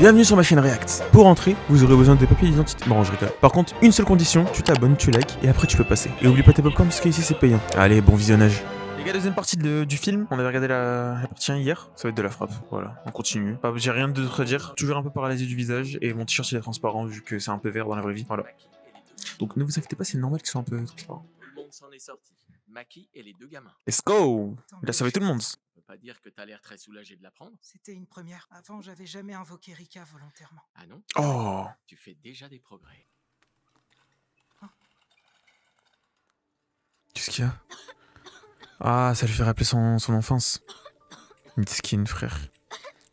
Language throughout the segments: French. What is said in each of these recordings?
Bienvenue sur ma chaîne React. Pour entrer, vous aurez besoin des papiers d'identité. Bon, je rigole. Par contre, une seule condition, tu t'abonnes, tu likes et après tu peux passer. Et oublie pas tes popcorn parce qu'ici c'est payant. Allez, bon visionnage. Les gars, deuxième partie du film. On avait regardé la partie 1 hier. Ça va être de la frappe. Voilà, on continue. J'ai rien d'autre à dire. Toujours un peu paralysé du visage et mon t-shirt il est transparent vu que c'est un peu vert dans la vraie vie. Voilà. Donc ne vous inquiétez pas, c'est normal qu'il soit un peu transparent. Tout le monde s'en est sorti. Maki et les deux gamins. Let's go. Il a sauvé tout le monde. On peut pas dire que t'as l'air très soulagé de l'apprendre. C'était une première. Avant, j'avais jamais invoqué Rika volontairement. Ah non? Oh. Tu fais déjà des progrès. Qu'est-ce qu'il y a? Ah, ça lui fait rappeler son enfance. Miskin, frère.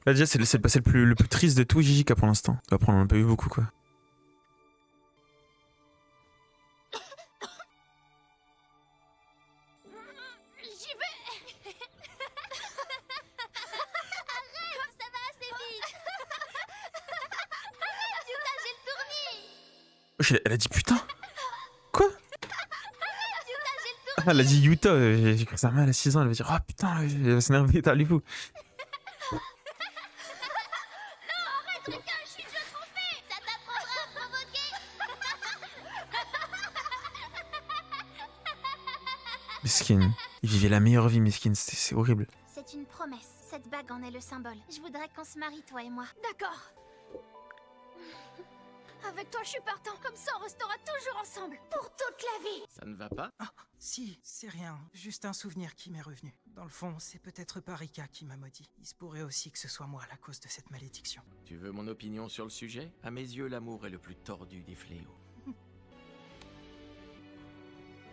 Là déjà, c'est le passé le plus triste de tout JJK pour l'instant. Après, on en a pas eu beaucoup, quoi. J'y vais. Arrête, ça va assez vite. Yuta, j'ai le tournis. Elle a dit putain. Quoi? Yuta, j'ai le tournis. Ah, elle a dit Yuta. J'ai cru que sa mère, elle a 6 ans, elle va dire oh putain, elle va s'énerver, t'as vous. Non, arrête, Rika, je suis déjà trompée. Ça t'apprendra à provoquer. Miskin. Il vivait la meilleure vie, Miskin. C'est horrible. C'est une promesse. Cette bague en est le symbole. Je voudrais qu'on se marie, toi et moi. D'accord. Avec toi, je suis partant. Comme ça, on restera toujours ensemble. Pour toute la vie. Ça ne va pas? Ah, si, c'est rien. Juste un souvenir qui m'est revenu. Dans le fond, c'est peut-être pas Rika qui m'a maudit. Il se pourrait aussi que ce soit moi la cause de cette malédiction. Tu veux mon opinion sur le sujet? À mes yeux, l'amour est le plus tordu des fléaux.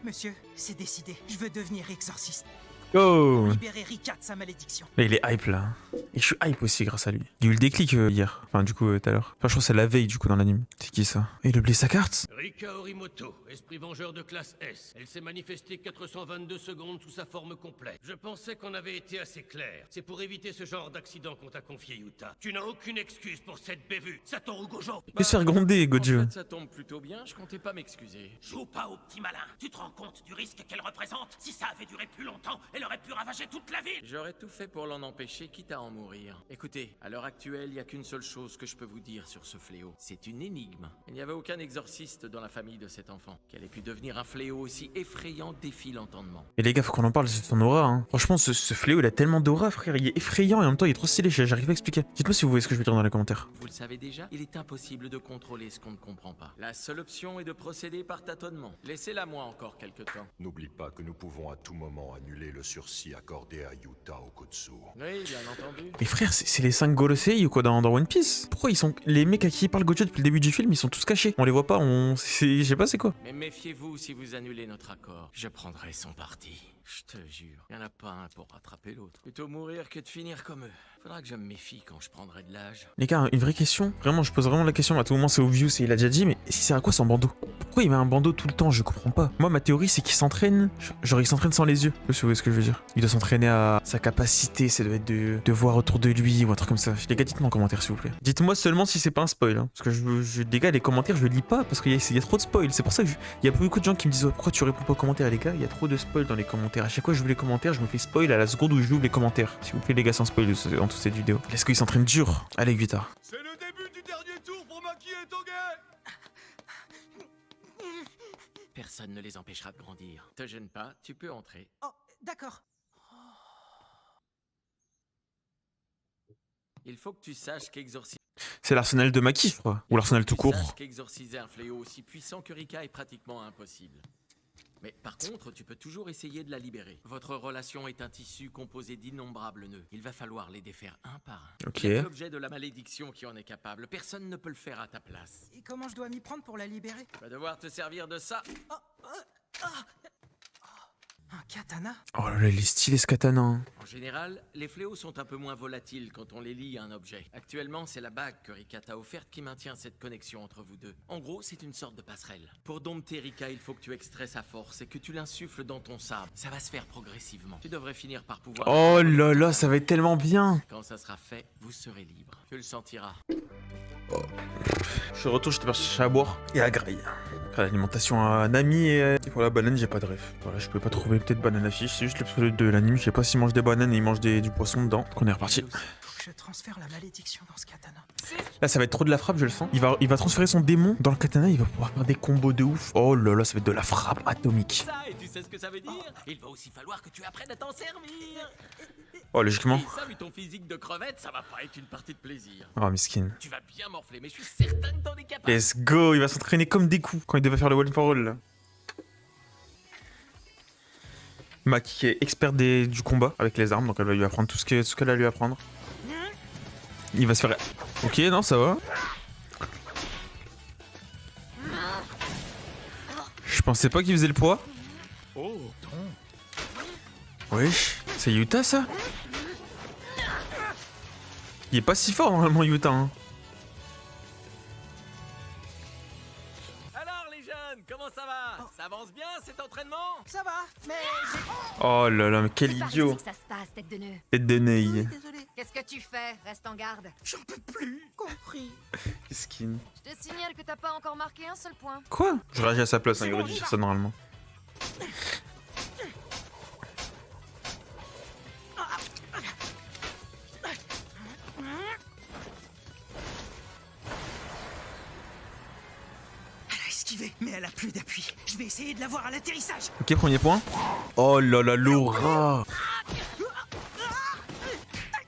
Monsieur, c'est décidé. Je veux devenir exorciste. Oh. Libérer Rika de sa malédiction. Là, il est hype là. Et je suis hype aussi grâce à lui. Il y a eu le déclic hier. Enfin, du coup, tout à l'heure. Enfin, je crois que c'est la veille du coup dans l'anime. C'est qui ça? Et il a oublié sa carte? Rika Orimoto, esprit vengeur de classe S. Elle s'est manifestée 422 secondes sous sa forme complète. Je pensais qu'on avait été assez clair. C'est pour éviter ce genre d'accident qu'on t'a confié, Yuta. Tu n'as aucune excuse pour cette bévue. Satoru Gojo. Il peut se faire gronder, Gojo. En fait, ça tombe plutôt bien, je comptais pas m'excuser. Joue pas au petit malin. Tu te rends compte du risque qu'elle représente? Si ça avait duré plus longtemps, elle aurait pu ravager toute la ville. J'aurais tout fait pour l'en empêcher, quitte à en mourir. Écoutez, à l'heure actuelle, il n'y a qu'une seule chose que je peux vous dire sur ce fléau. C'est une énigme. Il n'y avait aucun exorciste dans la famille de cet enfant. Qu'elle ait pu devenir un fléau aussi effrayant défie l'entendement. Et les gars, faut qu'on en parle de son aura. Hein. Franchement, ce fléau, il a tellement d'aura, frère. Il est effrayant et en même temps, il est trop stylé. J'arrive pas à expliquer. Dites-moi si vous voyez ce que je veux dire dans les commentaires. Vous le savez déjà, il est impossible de contrôler ce qu'on ne comprend pas. La seule option est de procéder par tâtonnement. Laissez-la moi encore quelques temps. N'oublie pas que nous pouvons à tout moment annuler le sursis accordé à Yuta Okotsu. Oui, bien entendu. Mais frère, c'est les 5 Gorosei ou quoi dans One Piece? Pourquoi ils sont. Les mecs à qui parle Gojo depuis le début du film, ils sont tous cachés. On les voit pas, je sais pas c'est quoi. Mais méfiez-vous si vous annulez notre accord. Je prendrai son parti. Je te jure, il n'y en a pas un pour rattraper l'autre. Plutôt mourir que de finir comme eux. Faudra que je me méfie quand je prendrai de l'âge. Les gars, une vraie question. Vraiment, je pose vraiment la question. À tout moment, c'est obvious et il a déjà dit, mais si c'est à quoi son bandeau? Pourquoi il met un bandeau tout le temps? Je comprends pas. Moi, ma théorie, c'est qu'il s'entraîne. Genre, il s'entraîne sans les yeux. Je sais pas si vous voyez ce que je veux dire. Il doit s'entraîner à sa capacité, ça doit être de voir autour de lui ou un truc comme ça. Les gars, dites-moi en commentaire, s'il vous plaît. Dites-moi seulement si c'est pas un spoil. Hein. Parce que les gars, les commentaires, je lis pas parce qu'il y a trop de spoil. C'est pour ça que il y a beaucoup de gens qui me disent oh, pourquoi tu réponds pas aux commentaires, les gars? Il y a trop de spoil dans les commentaires. À chaque fois, je veux les commentaires, je me fais spoil à la seconde où je ouvre les commentaires. S'il vous plaît, les gars, sans spoil dans toute cette vidéo. Est-ce qu'il s'entraîne dur? Allez, Yuta. C'est le début du dernier tour pour Maki et Toge. Personne ne les empêchera de grandir. Te gêne pas, tu peux entrer. Oh, d'accord. Il faut que tu saches qu'exorciser... C'est l'arsenal de Maki, je crois. Ou l'arsenal tout court. Qu'exorciser un fléau aussi puissant que Rika est pratiquement impossible. Mais par contre, tu peux toujours essayer de la libérer. Votre relation est un tissu composé d'innombrables nœuds. Il va falloir les défaire un par un. Ok. C'est l'objet de la malédiction qui en est capable. Personne ne peut le faire à ta place. Et comment je dois m'y prendre pour la libérer? Tu vas devoir te servir de ça. Un katana? Oh là là, il est stylé ce katana. Hein. En général, les fléaux sont un peu moins volatiles quand on les lie à un objet. Actuellement, c'est la bague que Rika t'a offerte qui maintient cette connexion entre vous deux. En gros, c'est une sorte de passerelle. Pour dompter Rika, il faut que tu extrais sa force et que tu l'insuffles dans ton sabre. Ça va se faire progressivement. Tu devrais finir par pouvoir... Oh là là, ça va être tellement bien. Quand ça sera fait, vous serez libre. Tu le sentiras. Je retourne, je te chercher à boire et à graille. L'alimentation à un ami et pour la banane, j'ai pas de ref. Voilà, je peux pas trouver peut-être banane affiche, c'est juste le pseudo de l'anime. Je sais pas s'il mange des bananes et il mange du poisson dedans. Donc on est reparti. Je transfère la malédiction dans ce katana. Là, ça va être trop de la frappe, je le sens. Il va transférer son démon dans le katana, il va pouvoir faire des combos de ouf. Oh là là, ça va être de la frappe atomique. Ça, et tu sais ce que ça veut dire? Il va aussi falloir que tu apprennes à t'en servir. Oh, logiquement. Et ça, vu ton physique de crevette, ça va pas être une partie de plaisir. Oh, miskin. Tu vas bien morfler, mais je suis certain que t'en es capable. Let's go, il va s'entraîner comme des coups quand il devait faire le one for all, là. Maki qui est experte du combat avec les armes, donc elle va lui apprendre tout ce qu'elle a à lui apprendre. Il va se faire... Ok, non, ça va. Je pensais pas qu'il faisait le poids. Wesh, c'est Yuta ça? Il est pas si fort normalement Yuta hein. Alors les jeunes, comment ça va? Ça avance bien cet entraînement? Ça va, mais j'ai... Oh là là, mais quel C'est par idiot. ici que ça se passe, tête de nœud. Tête de nez. Désolé, Qu'est-ce que tu fais? Reste en garde. j'en peux plus. Compris. Skin. Je te signale que t'as pas encore marqué un seul point. Quoi? Je réagis à sa place, hein, il aurait dû dire ça normalement. Elle a esquivé, mais elle a plus d'appui. Je vais essayer de la voir à l'atterrissage. Ok, premier point. Oh là là, l'aura.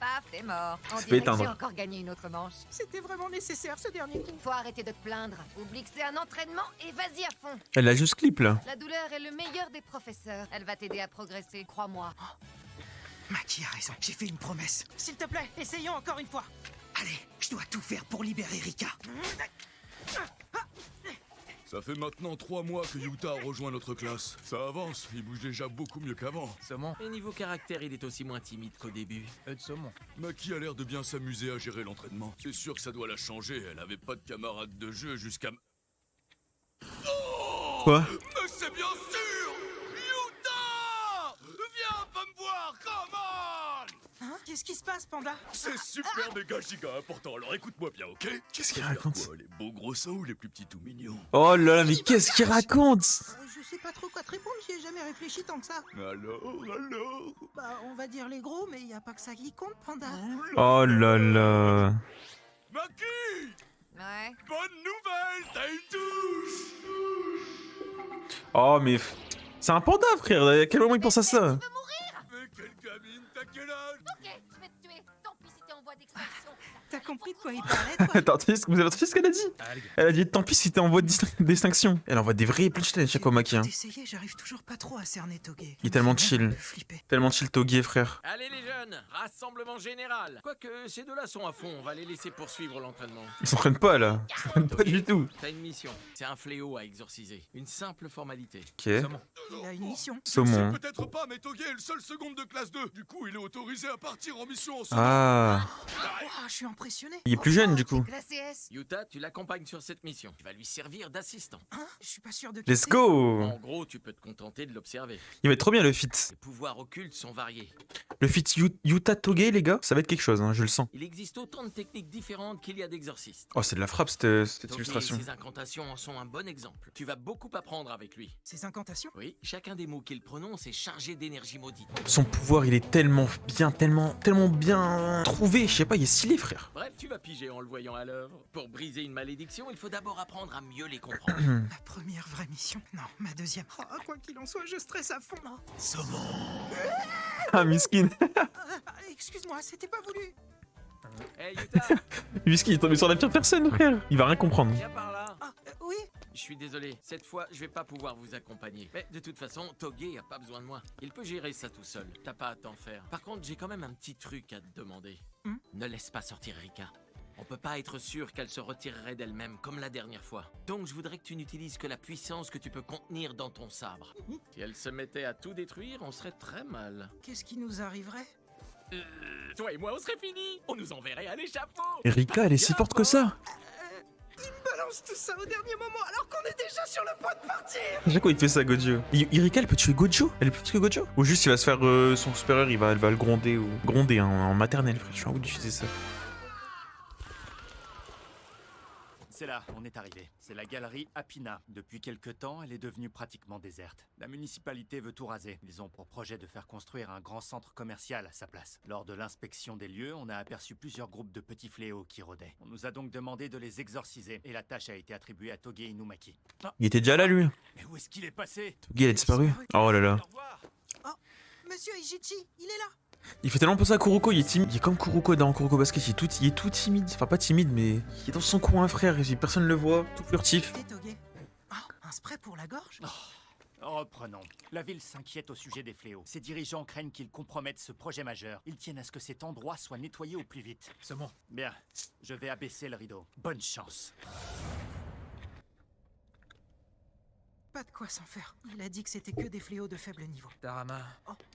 Paf, t'es mort. On Se fait dirait que éteindre. j'ai encore gagné une autre manche. C'était vraiment nécessaire ce dernier coup. Faut arrêter de te plaindre. Oublie que c'est un entraînement et vas-y à fond. Elle a juste clip là. La douleur est le meilleur des professeurs. Elle va t'aider à progresser, crois-moi. Maki a raison, j'ai fait une promesse. S'il te plaît, essayons encore une fois. Allez, je dois tout faire pour libérer Rika. Ça fait maintenant 3 mois que Yuta a rejoint notre classe. Ça avance, il bouge déjà beaucoup mieux qu'avant. Et niveau caractère, il est aussi moins timide qu'au début. Maki a l'air de bien s'amuser à gérer l'entraînement. C'est sûr que ça doit la changer, elle avait pas de camarade de jeu jusqu'à... Quoi? Mais c'est bien sûr Yuta! Viens pas me voir, come on! Hein? Qu'est-ce qui se passe, Panda? C'est super méga giga important, alors écoute-moi bien, ok? Qu'est-ce qu'il raconte? Quoi, les beaux gros seins ou les plus petits tout mignons? Oh là là, mais qu'est-ce qu'il raconte? Je sais pas trop quoi te répondre, j'y ai jamais réfléchi tant que ça. Alors Bah, on va dire les gros, mais y a pas que ça qui compte, Panda. Oh là là. Maki! Ouais. Bonne nouvelle, t'as une touche! Oh mais... C'est un panda frère, à quel moment il pense à ça? Mais quelle gamine, t'as quel âge? Ok, je vais te tuer. Tant pis si t'es en voie d'extinction. T'as compris de quoi il parlait, toi? Attends, vous avez entendu ce qu'elle a dit? Elle a dit tant pis si t'es en voie d'extinction. Elle envoie des vrais punchlines à chaque fois Maki hein. J'ai essayé, j'arrive toujours pas trop à cerner Toge. Il est tellement chill. Flippé. Tellement chill Toge frère. Allez les jeunes, rassemblement général. Quoique ces deux-là sont à fond, on va les laisser poursuivre l'entraînement. Ils s'entraînent pas là. Ils s'entraînent pas du tout. T'as une mission, c'est un fléau à exorciser. Une simple formalité. Ok. Il a une mission. Saumon. C'est peut-être pas, mais Toge est le seul seconde de classe 2. Du coup, il est autorisé à partir en mission ensemble. Ah. Oh, je suis impressionné. Il est plus jeune du coup. Classe CS. Yuta, tu l'accompagnes sur cette mission. Tu vas lui servir d'assistant. Hein? Je suis pas sûr de Let's quitter. go. En gros, tu peux te contenter de l'observer. Il va être trop bien le feat. Les pouvoirs occultes sont variés. Le feat Yuta Toge les gars, ça va être quelque chose hein, je le sens. Il existe autant de techniques différentes qu'il y a d'exorcistes. Oh c'est de la frappe cette Toge et illustration. ses incantations en sont un bon exemple. Tu vas beaucoup apprendre avec lui. Ces incantations? Oui, chacun des mots qu'il prononce est chargé d'énergie maudite. Son pouvoir il est tellement bien, tellement bien trouvé. Je sais pas, il est stylé frère. Bref, tu vas piger en le voyant à l'œuvre. Pour briser une malédiction, il faut d'abord apprendre à mieux les comprendre. Ma première vraie mission. Non, ma deuxième. Oh, quoi qu'il en soit, je stresse à fond. Ah miskin. Excuse-moi, c'était pas voulu. Hey Yuta, Miskin il est tombé sur la pire personne frère. Il va rien comprendre. viens par là. Ah, oui? Je suis désolé, cette fois, je vais pas pouvoir vous accompagner. Mais de toute façon, Toge a pas besoin de moi. Il peut gérer ça tout seul. T'as pas à t'en faire. Par contre, j'ai quand même un petit truc à te demander. Ne laisse pas sortir Rika. On peut pas être sûr qu'elle se retirerait d'elle-même comme la dernière fois. Donc je voudrais que tu n'utilises que la puissance que tu peux contenir dans ton sabre. Si elle se mettait à tout détruire, on serait très mal. Qu'est-ce qui nous arriverait? Toi et moi, on serait finis. On nous enverrait à l'échafaud. Et Rika elle est si forte que ça. Balance tout ça au dernier moment alors qu'on est déjà sur le point de partir. À chaque fois il te fait ça Gojo. Rika elle peut tuer Gojo? Elle est plus forte que Gojo? Ou juste il va se faire son supérieur, elle va le gronder ou... Gronder hein, en maternelle frère, je suis en train d'utiliser ça. C'est là, on est arrivé. C'est la galerie Apina. Depuis quelque temps, elle est devenue pratiquement déserte. La municipalité veut tout raser. Ils ont pour projet de faire construire un grand centre commercial à sa place. Lors de l'inspection des lieux, on a aperçu plusieurs groupes de petits fléaux qui rôdaient. On nous a donc demandé de les exorciser et la tâche a été attribuée à Toge Inumaki. Ah, Il était déjà là, lui. mais où est-ce qu'il est passé? Toge, il a disparu. Oh là là. Au revoir. Monsieur Ijichi, il est là. Il fait tellement penser à Kuroko, il est timide. Il est comme Kuroko dans Kuroko Basket, il est tout timide. Enfin, pas timide, mais il est dans son coin, frère. Et personne ne le voit, tout furtif. Et Toge. Un spray pour la gorge? Reprenons. La ville s'inquiète au sujet des fléaux. Ses dirigeants craignent qu'ils compromettent ce projet majeur. Ils tiennent à ce que cet endroit soit nettoyé au plus vite. C'est bon. Bien, je vais abaisser le rideau. Bonne chance. Pas de quoi s'en faire. Il a dit que c'était que des fléaux de faible niveau. Tarama.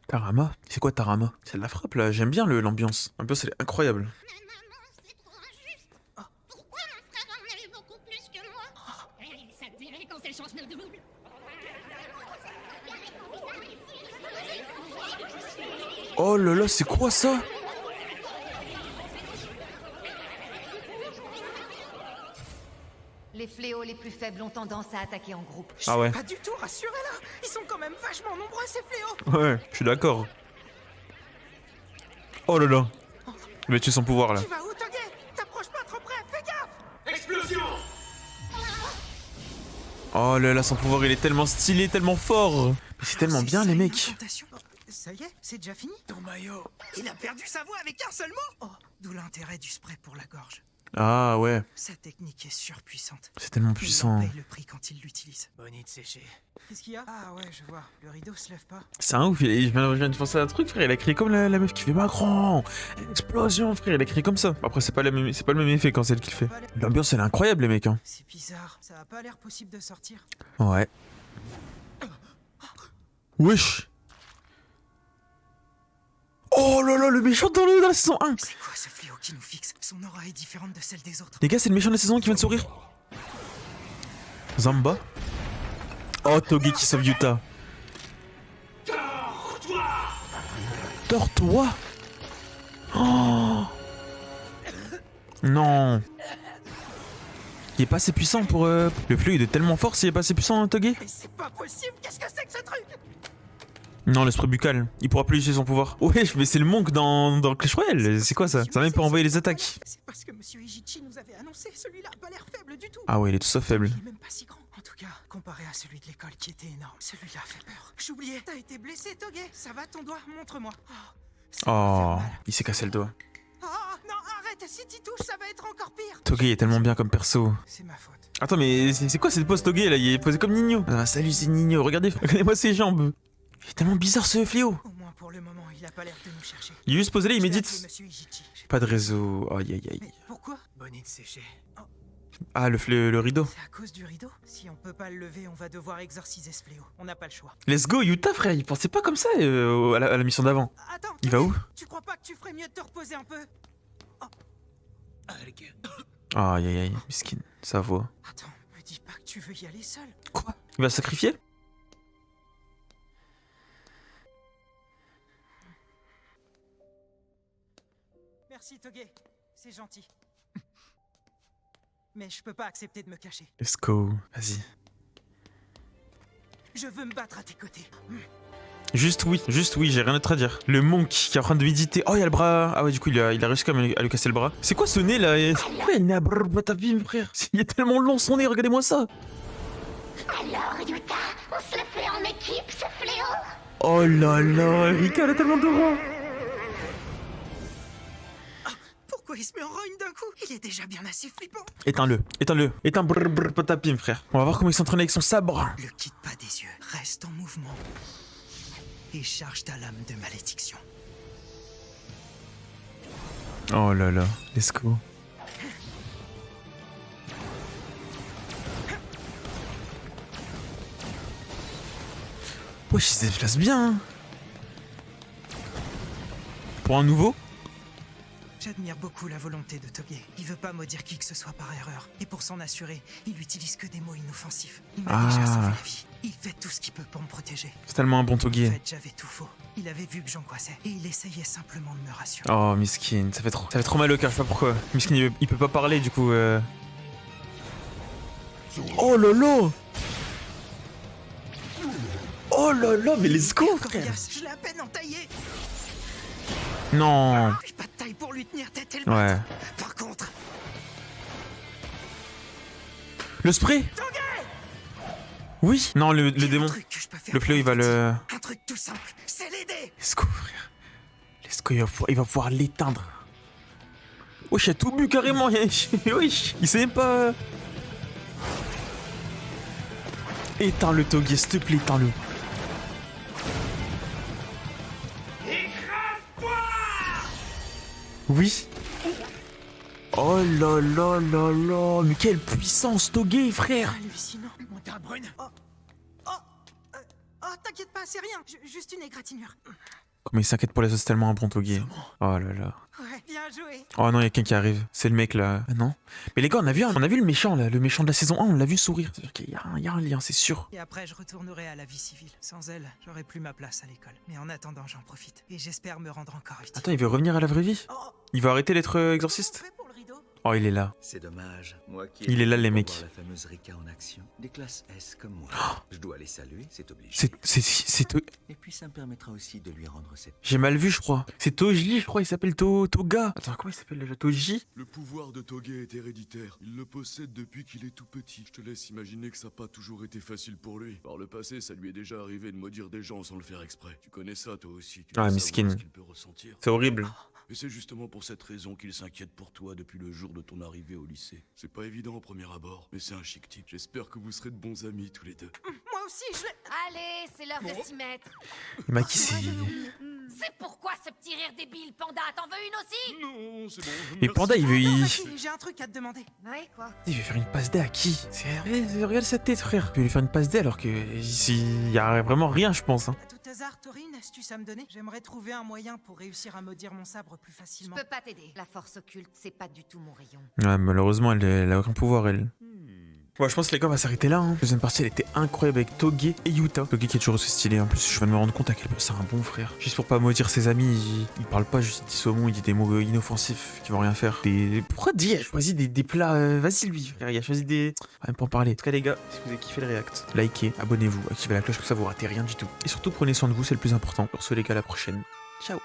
Tarama? C'est quoi Tarama? C'est de la frappe, là. J'aime bien l'ambiance. L'ambiance, elle est incroyable. Mais maman, c'est trop injuste. Pourquoi mon frère en a eu beaucoup plus que moi? Ça te dirait qu'on s'échange nos doubles? Oh là là, c'est quoi ça? Les fléaux les plus faibles ont tendance à attaquer en groupe. Ah ouais. Pas du tout, rassurez-la. Ils sont quand même vachement nombreux, ces fléaux. Ouais, je suis d'accord. Oh là là. Il va tuer son pouvoir, là. Tu vas où, Toge? T'approches pas trop près, fais gaffe. Explosion! Oh là là, son pouvoir, il est tellement stylé, tellement fort. Mais c'est tellement C'est bien, ça, les une mecs. incantation. Ça y est, c'est déjà fini? Ton maillot. Il a perdu sa voix avec un seul mot. Oh, d'où l'intérêt du spray pour la gorge. Ah ouais, Sa technique est surpuissante. c'est tellement Il en puissant. paye le prix quand il l'utilise. Bonite séchée. Qu'est-ce qu'il y a? Ah ouais, je vois. Le rideau se lève pas. C'est un ouf, je viens de penser à un truc, frère. Il a crié comme la meuf qui fait Macron. Explosion, frère. Il a crié comme ça. Après, c'est pas le même effet quand c'est elle qui le fait. L'ambiance, elle est incroyable, les mecs. Hein. C'est bizarre. Ça a pas l'air possible de sortir. Ouais. Wesh. Oh là là, le méchant dans la saison 1. C'est quoi ce fléau qui nous fixe? Son aura est différente de celle des autres. Les gars, c'est le méchant de la saison 1 qui vient de sourire. Zamba. Oh, Toge qui sauve Yuta. Tortoi. Oh. Non. Il est pas assez puissant pour... Le fléau, il est tellement fort s'il est pas assez puissant, hein, Toge. Mais c'est pas possible. Qu'est-ce que c'est que ce truc? Non, l'esprit buccal. Il pourra plus utiliser son pouvoir. Ouais, mais c'est le monk dans Clash Royale. C'est quoi ça? Ça même peut envoyer les attaques. C'est parce que Monsieur Ijichi nous avait annoncé. Celui-là a pas l'air faible du tout. Ah ouais, il est tout sauf faible. Il est même pas si grand. En tout cas, comparé à celui de l'école qui était énorme, celui-là a fait peur. J'oubliais. T'as été blessé, Toge. Ça va ton doigt? Montre-moi. Ça va Oh, faire mal. il s'est cassé le doigt. Oh non, arrête. Si t'y touches, ça va être encore pire. Toge il est tellement bien comme perso. C'est ma faute. Attends, mais c'est quoi cette pose Toge là? Il est posé comme Nino. Ah, salut, c'est Nino. Regardez-moi ses jambes. Il est tellement bizarre ce fléau. Au moins pour le moment, il a pas l'air de nous chercher. Il est juste posé là, il Je vais médite. appeler Monsieur Ijichi. Pas de réseau. Aïe aïe aïe. Mais pourquoi? Bonite séchée. Ah, le rideau. C'est à cause du rideau? Si on peut pas le lever, on va devoir exorciser ce fléau. On n'a pas le choix. Let's go, Yuta, frère. Il pensait pas comme ça à la mission d'avant. Attends, Il va où? tu crois pas que tu ferais mieux de te reposer un peu? Aïe aïe aïe, miskin. Ça va. Attends, me dis pas que tu veux y aller seul. Quoi? Il va se sacrifier? Merci Toge, c'est gentil. Mais je peux pas accepter de me cacher. Let's go. Vas-y. Je veux me battre à tes côtés. Juste oui, j'ai rien d'autre à dire. Le monk qui est en train de méditer. Oh, il y a le bras. Ah ouais, du coup, il a réussi quand même à lui casser le bras. C'est quoi ce nez là? Ouais, il a ta vie, frère. Il est tellement long son nez, regardez-moi ça. Alors, Yuta, on se le fait en équipe, ce fléau? Oh là là, Rika, elle a tellement de bras. Pourquoi il se met en rogne d'un coup? Il est déjà bien assez flippant. Éteins-le. Éteins potapim, frère. On va voir comment il s'entraîne avec son sabre. Le quitte pas des yeux, reste en mouvement. Et charge ta lame de malédiction. Oh là là, let's go. Wesh, il se déplace bien. Hein. Pour un nouveau? J'admire beaucoup la volonté de Toge. Il veut pas maudire qui que ce soit par erreur. Et pour s'en assurer, il utilise que des mots inoffensifs. Il m'a déjà sauvé la vie. Il fait tout ce qu'il peut pour me protéger. C'est tellement un bon Toge. En fait, j'avais tout faux. Il avait vu que j'angoissais. Et il essayait simplement de me rassurer. Oh, miskin, ça fait trop mal au cœur, je sais pas pourquoi. Miskin, il peut pas parler, du coup... Oh lolo. Oh lolo, mais let's go, frère. Corias, je l'ai à peine entaillé. Non. J'ai pas de taille pour lui tenir tête et le Ouais. battre. Par contre, Le spray. Oui. Non, le il y a un démon. truc que je peux faire Le fléau, il va le... un truc tout simple, c'est l'aider. Let's go, frère. Let's go, il va pouvoir l'éteindre. Wesh, il a tout bu carrément. Wesh, il sait même pas... Éteins le Togi, s'il te plaît, éteins-le. Oui. Oh là là là là. Mais quelle puissance, Togi, frère. Hallucinant, mon teint brune. Oh, t'inquiète pas, c'est rien, juste une égratignure. Comment il s'inquiète pour les os, c'est tellement un bon Togi. Oh là là. Ouais, bien joué. Oh non, il y a quelqu'un qui arrive. C'est le mec là. Ah non. Mais les gars, on a vu le méchant là, le méchant de la saison 1, on l'a vu sourire. C'est-à-dire qu'il y a un lien, c'est sûr. Et après, je retournerai à la vie civile. Sans elle, j'aurais plus ma place à l'école. Mais en attendant, j'en profite. Et j'espère me rendre encore utile. Attends, il veut revenir à la vraie vie? Oh, Il va arrêter d'être exorciste? fait pour le rideau. Oh, il est là. C'est dommage. Moi qui Il est là, les pour mecs. voir la fameuse Rika en action. Des classes S comme moi. Je dois les saluer, c'est obligé. C'est Et puis ça me permettra aussi de lui rendre ses... J'ai mal vu, je crois. C'est Toji, je crois, il s'appelle Toga. Attends, comment il s'appelle déjà? Toji? Le pouvoir de Toge est héréditaire. Il le possède depuis qu'il est tout petit. Je te laisse imaginer que ça n'a pas toujours été facile pour lui. Par le passé, ça lui est déjà arrivé de maudire des gens sans le faire exprès. Tu connais ça toi aussi. Tu Ah, dois miskin. savoir ce qu'il peut ressentir. C'est horrible. Et c'est justement pour cette raison qu'il s'inquiète pour toi depuis le jour de ton arrivée au lycée. C'est pas évident au premier abord, mais c'est un chic type. J'espère que vous serez de bons amis tous les deux. Moi aussi, je l'ai. Allez, c'est l'heure de s'y mettre. Il m'a kissé. C'est pourquoi ce petit rire débile, Panda, t'en veux une aussi? Non, c'est bon. Mais Panda, il veut... J'ai un truc à te demander. Ouais, quoi? Il veut faire une passe D à qui? Regarde sa tête, frère. Il veut lui faire une passe D alors que... Il y a vraiment rien, je pense. Hein. À tout hasard, Taurine, une astuce à me donner? J'aimerais trouver un moyen pour réussir à maudire mon sabre plus Je facilement. peux pas t'aider. La force occulte, c'est pas du tout mon rayon. Ouais, malheureusement, elle a aucun pouvoir, elle. Ouais, je pense que les gars, on va s'arrêter là. Hein. La deuxième partie, elle était incroyable avec Toge et Yuta. Toge qui est toujours aussi stylé. En plus, je viens de me rendre compte à quel point c'est un bon frère. Juste pour pas maudire ses amis, il parle pas juste, il dit saumon, il dit des mots inoffensifs qui vont rien faire. Pourquoi dire? Il a choisi des plats. Vas-y, lui, frère, il a choisi des. Rien pour en parler. En tout cas, les gars, si vous avez kiffé le react, likez, abonnez-vous, activez la cloche, comme ça vous ratez rien du tout. Et surtout, prenez soin de vous, c'est le plus important. Pour ce, les gars, à la prochaine. Ciao.